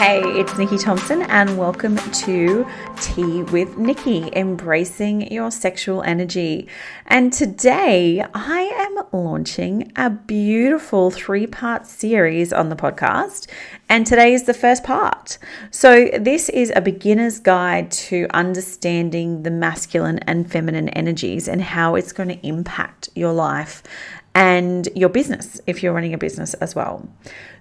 Hey, it's Nikki Thompson and welcome to Tea with Nikki, embracing your sexual energy. And today I am launching a beautiful 3-part series on the podcast. And today is the first part. So this is a beginner's guide to understanding the masculine and feminine energies and how it's going to impact your life and your business if you're running a business as well.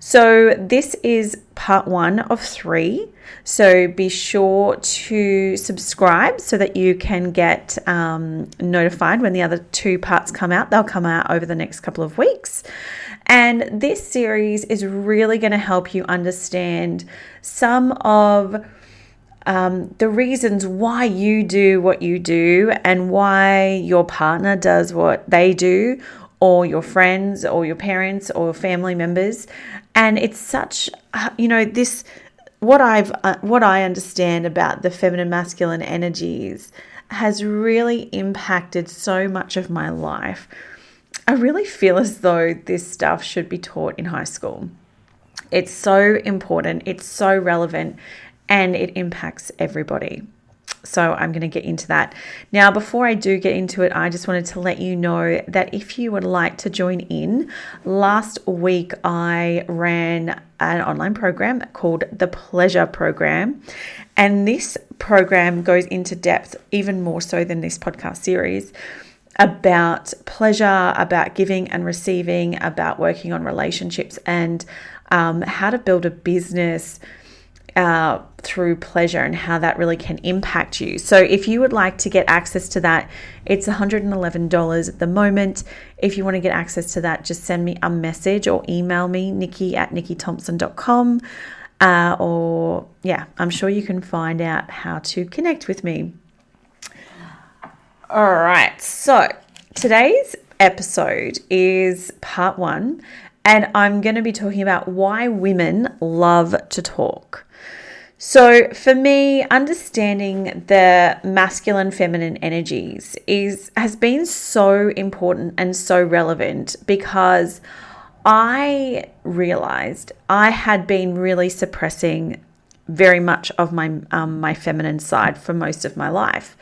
So this is part 1 of 3. So be sure to subscribe so that you can get notified when the other 2 parts come out. They'll come out over the next couple of weeks. And this series is really going to help you understand some of the reasons why you do what you do and why your partner does what they do, or your friends or your parents or family members. And it's such, this, what I understand about the feminine masculine energies has really impacted so much of my life. I really feel as though this stuff should be taught in high school. It's so important, it's so relevant, and it impacts everybody. So I'm going to get into that. Now, before I do get into it, I just wanted to let you know that if you would like to join in, last week I ran an online program called the Pleasure Program. And this program goes into depth, even more so than this podcast series, about pleasure, about giving and receiving, about working on relationships, and how to build a business through pleasure and how that really can impact you. So if you would like to get access to that, it's $111 at the moment. If you want to get access to that, just send me a message or email me, nikki@nikkithompson.com. I'm sure you can find out how to connect with me. All right. So today's episode is part 1, and I'm going to be talking about why women love to talk. So for me, understanding the masculine, feminine energies has been so important and so relevant, because I realized I had been really suppressing very much of my feminine side for most of my life.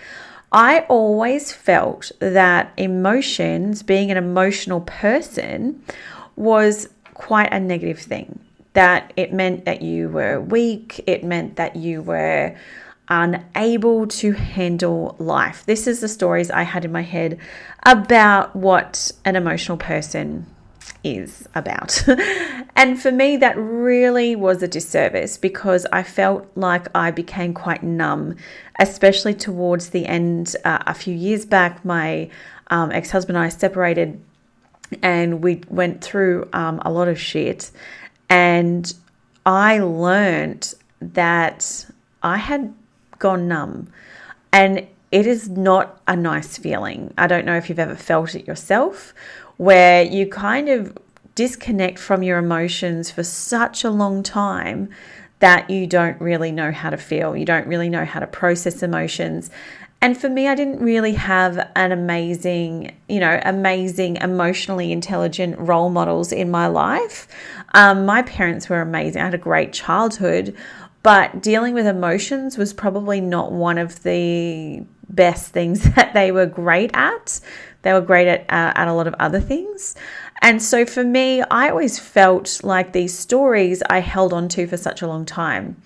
I always felt that emotions, being an emotional person, was quite a negative thing. That it meant that you were weak, it meant that you were unable to handle life. This is the stories I had in my head about what an emotional person is about. And for me, that really was a disservice, because I felt like I became quite numb, especially towards the end. A few years back, my ex-husband and I separated, and we went through a lot of shit. And I learned that I had gone numb, and it is not a nice feeling. I don't know if you've ever felt it yourself, where you kind of disconnect from your emotions for such a long time that you don't really know how to feel. You don't really know how to process emotions. And for me, I didn't really have an amazing, emotionally intelligent role models in my life. My parents were amazing. I had a great childhood, but dealing with emotions was probably not one of the best things that they were great at. They were great at a lot of other things. And so for me, I always felt like these stories I held on to for such a long time.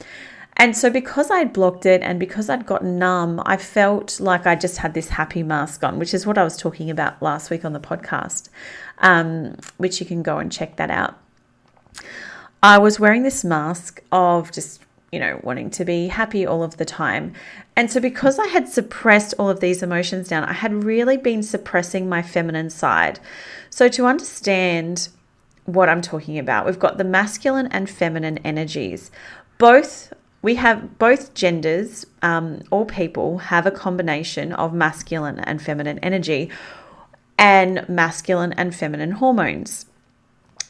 And so because I'd blocked it and because I'd gotten numb, I felt like I just had this happy mask on, which is what I was talking about last week on the podcast, which you can go and check that out. I was wearing this mask of just, wanting to be happy all of the time. And so because I had suppressed all of these emotions down, I had really been suppressing my feminine side. So to understand what I'm talking about, we've got the masculine and feminine energies. We have both genders, all people have a combination of masculine and feminine energy and masculine and feminine hormones.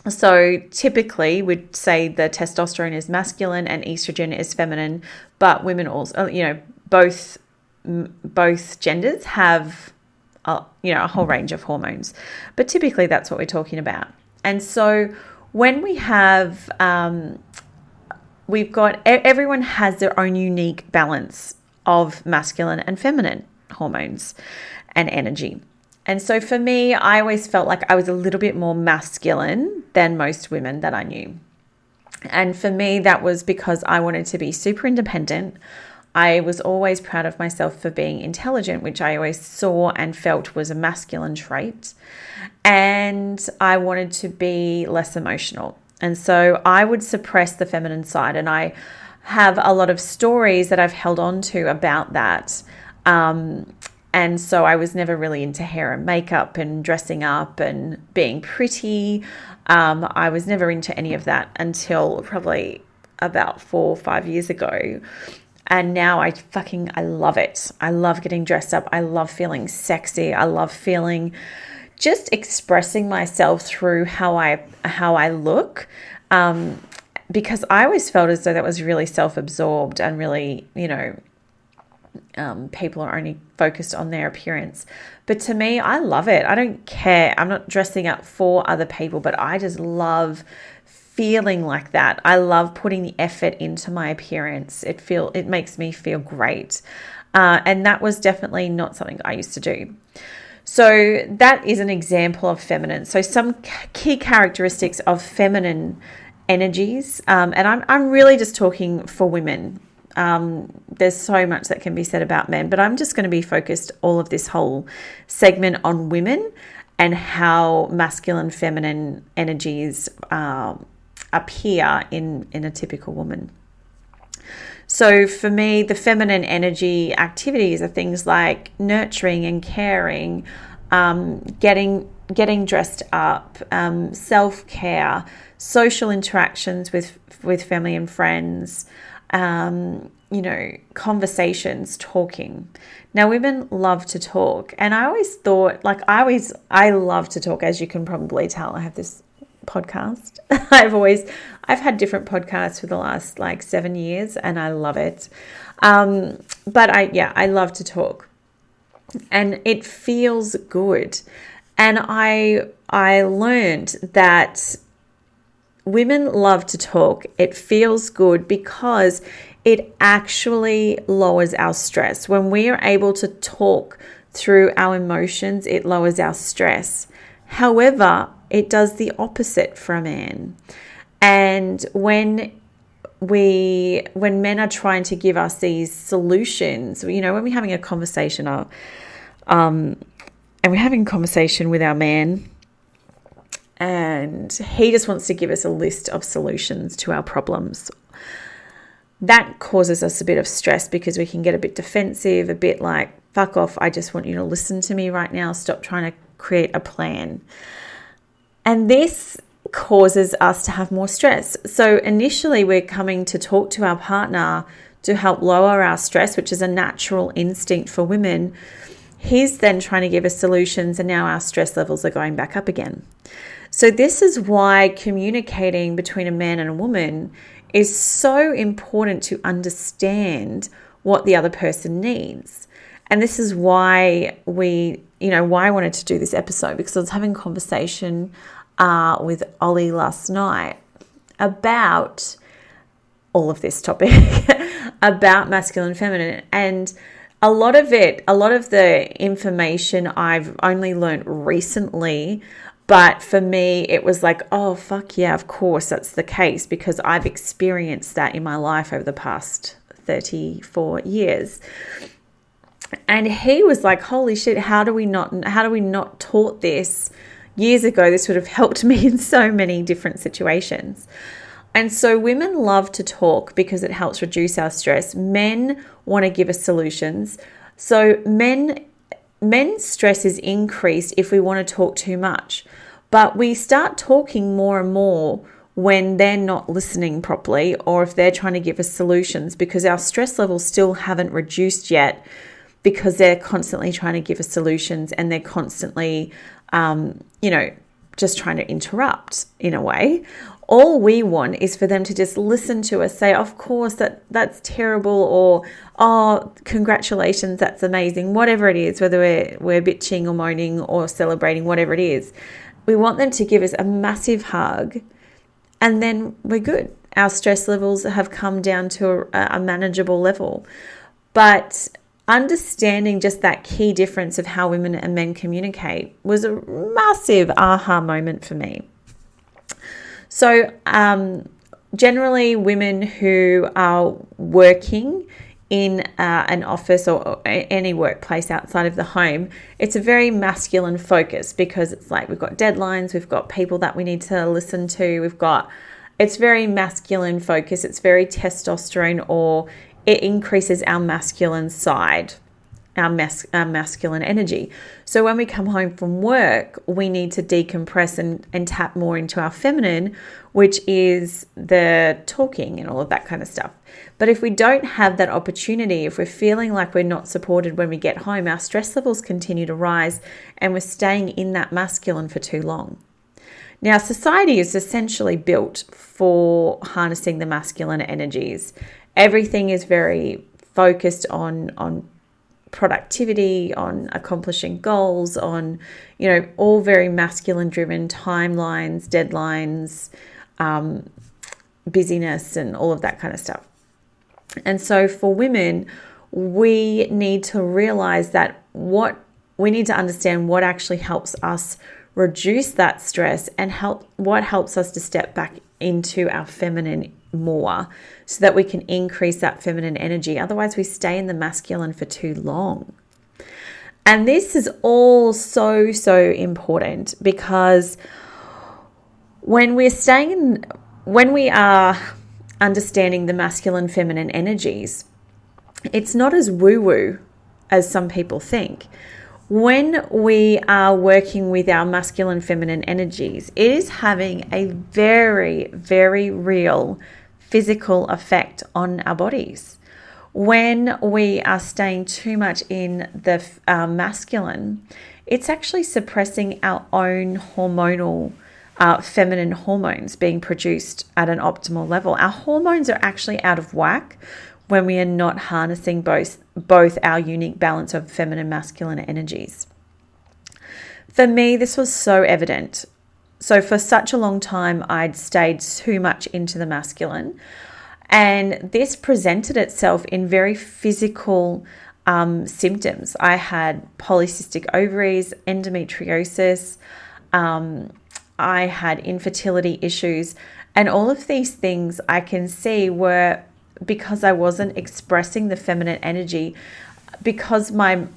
So typically we'd say the testosterone is masculine and estrogen is feminine, but women also, both genders have, a whole range of hormones, but typically that's what we're talking about. And so when we have everyone has their own unique balance of masculine and feminine hormones and energy. And so for me, I always felt like I was a little bit more masculine than most women that I knew. And for me, that was because I wanted to be super independent. I was always proud of myself for being intelligent, which I always saw and felt was a masculine trait. And I wanted to be less emotional. And so I would suppress the feminine side. And I have a lot of stories that I've held on to about that. And so I was never really into hair and makeup and dressing up and being pretty. I was never into any of that until probably about 4 or 5 years ago. And now I love it. I love getting dressed up. I love feeling sexy. I love feeling, just expressing myself through how I look. Because I always felt as though that was really self-absorbed and really, people are only focused on their appearance. But to me, I love it. I don't care. I'm not dressing up for other people, but I just love feeling like that. I love putting the effort into my appearance. It makes me feel great. And that was definitely not something I used to do. So that is an example of feminine. So some key characteristics of feminine energies, and I'm really just talking for women. There's so much that can be said about men, but I'm just going to be focused all of this whole segment on women and how masculine, feminine energies appear in a typical woman. So for me, the feminine energy activities are things like nurturing and caring, getting dressed up, self-care, social interactions with family and friends, conversations, talking. Now, women love to talk, and I always thought, I love to talk, as you can probably tell. I have this podcast. I've had different podcasts for the last 7 years, and I love it. But I love to talk, and it feels good. And I learned that women love to talk. It feels good because it actually lowers our stress. When we are able to talk through our emotions, it lowers our stress. However, it does the opposite for a man. And when men are trying to give us these solutions, when we're having a conversation, and we're having a conversation with our man, and he just wants to give us a list of solutions to our problems, that causes us a bit of stress because we can get a bit defensive, a bit like, fuck off, I just want you to listen to me right now, stop trying to create a plan. And this causes us to have more stress. So initially we're coming to talk to our partner to help lower our stress, which is a natural instinct for women. He's then trying to give us solutions, and now our stress levels are going back up again. So this is why communicating between a man and a woman is so important, to understand what the other person needs. And this is why why I wanted to do this episode, because I was having a conversation with Ollie last night about all of this topic, about masculine and feminine. And a lot of the information I've only learned recently, but for me, it was like, oh, fuck yeah, of course that's the case, because I've experienced that in my life over the past 34 years. And he was like, holy shit, how do we not taught this years ago? This would have helped me in so many different situations. And so women love to talk because it helps reduce our stress. Men want to give us solutions. So men's stress is increased if we want to talk too much. But we start talking more and more when they're not listening properly, or if they're trying to give us solutions, because our stress levels still haven't reduced yet, because they're constantly trying to give us solutions, and they're constantly, just trying to interrupt in a way. All we want is for them to just listen to us, say, of course, that's terrible, or, oh, congratulations, that's amazing, whatever it is, whether we're bitching or moaning or celebrating, whatever it is. We want them to give us a massive hug, and then we're good. our stress levels have come down to a manageable level. But understanding just that key difference of how women and men communicate was a massive aha moment for me. So generally women who are working in an office or any workplace outside of the home, it's a very masculine focus because it's like we've got deadlines, we've got people that we need to listen to, it's very masculine focus, it's very testosterone, or it increases our masculine side, our masculine energy. So when we come home from work, we need to decompress and tap more into our feminine, which is the talking and all of that kind of stuff. But if we don't have that opportunity, if we're feeling like we're not supported when we get home, our stress levels continue to rise and we're staying in that masculine for too long. Now, society is essentially built for harnessing the masculine energies. Everything is very focused on productivity, on accomplishing goals, on, all very masculine driven timelines, deadlines, busyness, and all of that kind of stuff. And so for women, we need to realize that we need to understand what actually helps us reduce that stress and what helps us to step back into our feminine more so that we can increase that feminine energy. Otherwise, we stay in the masculine for too long. And this is all so, so important because when we are understanding the masculine feminine energies, it's not as woo-woo as some people think. When we are working with our masculine feminine energies, it is having a very, very real physical effect on our bodies. When we are staying too much in the masculine, it's actually suppressing our own hormonal feminine hormones being produced at an optimal level. Our hormones are actually out of whack when we are not harnessing both our unique balance of feminine and masculine energies. For me, this was so evident. So for such a long time, I'd stayed too much into the masculine, and this presented itself in very physical symptoms. I had polycystic ovaries, endometriosis, I had infertility issues, and all of these things I can see were because I wasn't expressing the feminine energy, because my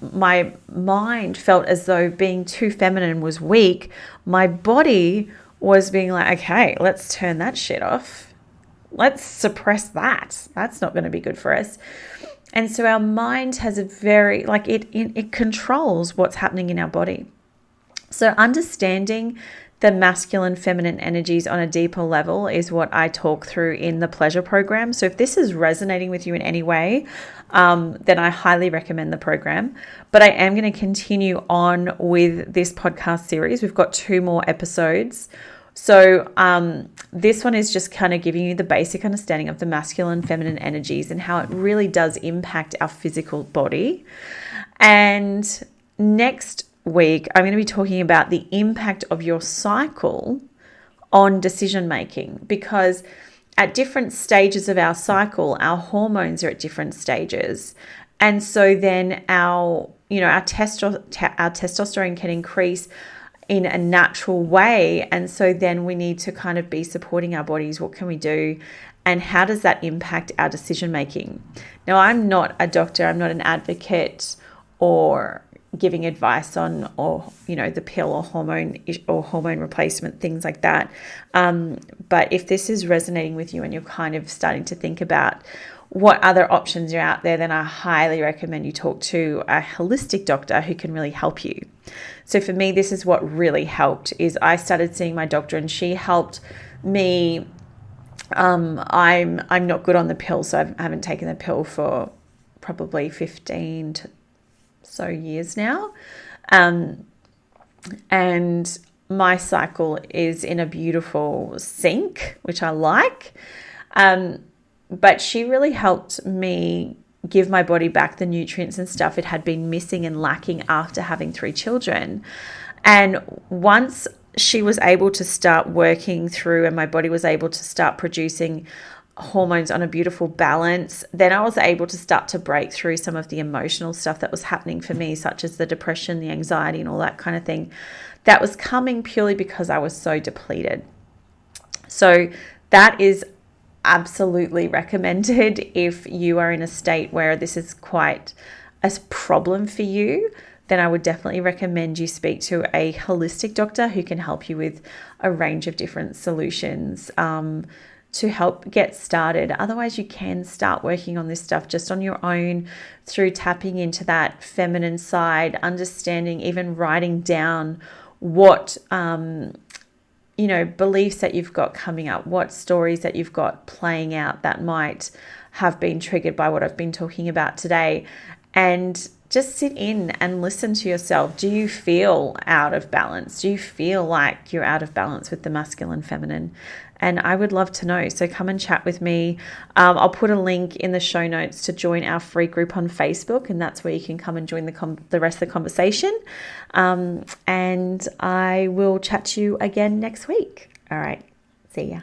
mind felt as though being too feminine was weak. My body was being like, okay, let's turn that shit off. Let's suppress that. That's not going to be good for us. And so our mind has a very, it controls what's happening in our body. So understanding the masculine feminine energies on a deeper level is what I talk through in the pleasure program. So if this is resonating with you in any way, then I highly recommend the program. But I am going to continue on with this podcast series. We've got 2 more episodes. So this one is just kind of giving you the basic understanding of the masculine feminine energies and how it really does impact our physical body. And next week, I'm going to be talking about the impact of your cycle on decision making, because at different stages of our cycle, our hormones are at different stages. And so then our testosterone can increase in a natural way. And so then we need to kind of be supporting our bodies. What can we do? And how does that impact our decision making? Now, I'm not a doctor. I'm not an advocate or giving advice on, the pill or hormone replacement, things like that. But if this is resonating with you and you're kind of starting to think about what other options are out there, then I highly recommend you talk to a holistic doctor who can really help you. So for me, this is what really helped, is I started seeing my doctor and she helped me. I'm not good on the pill, so I haven't taken the pill for probably 15 so years now. And my cycle is in a beautiful sync, which I like. But she really helped me give my body back the nutrients and stuff it had been missing and lacking after having 3 children. And once she was able to start working through and my body was able to start producing hormones on a beautiful balance, then I was able to start to break through some of the emotional stuff that was happening for me, such as the depression, the anxiety, and all that kind of thing that was coming purely because I was so depleted. So that is absolutely recommended if you are in a state where this is quite a problem for you. Then I would definitely recommend you speak to a holistic doctor who can help you with a range of different solutions to help get started. Otherwise, you can start working on this stuff just on your own through tapping into that feminine side, understanding, even writing down what beliefs that you've got coming up, what stories that you've got playing out that might have been triggered by what I've been talking about today, and just sit in and listen to yourself. Do you feel out of balance? Do you feel like you're out of balance with the masculine, feminine? And I would love to know. So come and chat with me. I'll put a link in the show notes to join our free group on Facebook, and that's where you can come and join the rest of the conversation. And I will chat to you again next week. All right. See ya.